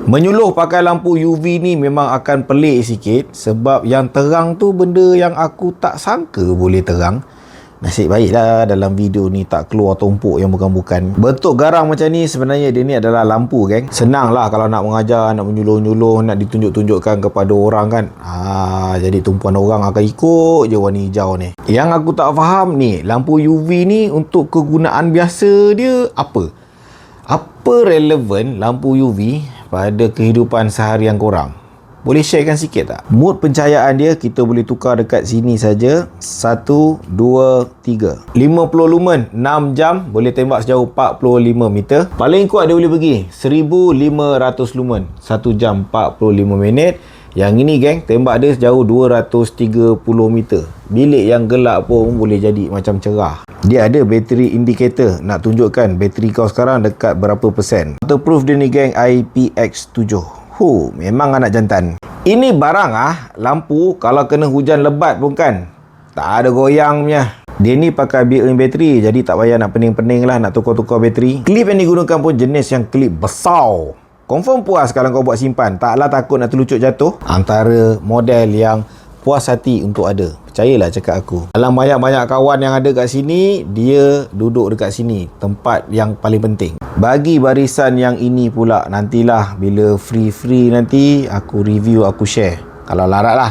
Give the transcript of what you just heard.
Menyuluh pakai lampu UV ni memang akan pelik sikit, sebab yang terang tu benda yang aku tak sangka boleh terang. Nasib baiklah dalam video ni tak keluar tumpuk yang bukan-bukan. Bentuk garang macam ni sebenarnya dia ni adalah lampu, geng. Senang lah kalau nak mengajar, nak menyuluh-nyuluh, nak ditunjuk-tunjukkan kepada orang kan. Jadi tumpuan orang akan ikut je warna hijau ni. Yang aku tak faham ni, lampu UV ni untuk kegunaan biasa dia apa? Apa relevan lampu UV pada kehidupan seharian korang? Boleh sharekan sikit tak? Mode pencahayaan dia kita boleh tukar dekat sini saja. 1, 2, 3. 50 lumen, 6 jam, boleh tembak sejauh 45 meter. Paling kuat dia boleh pergi 1500 lumen, 1 jam 45 minit. Yang ini geng, tembak dia sejauh 230 meter. Bilik yang gelap pun boleh jadi macam cerah. Dia ada battery indicator, nak tunjukkan bateri kau sekarang dekat berapa persen. Waterproof dia ni geng, IPX7. Memang anak jantan. Ini barang lampu kalau kena hujan lebat pun kan tak ada goyang punya. Dia ni pakai built-in bateri, jadi tak payah nak pening-pening lah nak tukar-tukar bateri. Klip yang digunakan pun jenis yang klip besar. Confirm puas kalau kau buat simpan, taklah takut nak terlucut jatuh. Antara model yang puas hati untuk ada, percayalah cakap aku. Dalam banyak-banyak kawan yang ada kat sini, dia duduk dekat sini, tempat yang paling penting. Bagi barisan yang ini pula, nantilah bila free nanti aku review, aku share. Kalau larat lah.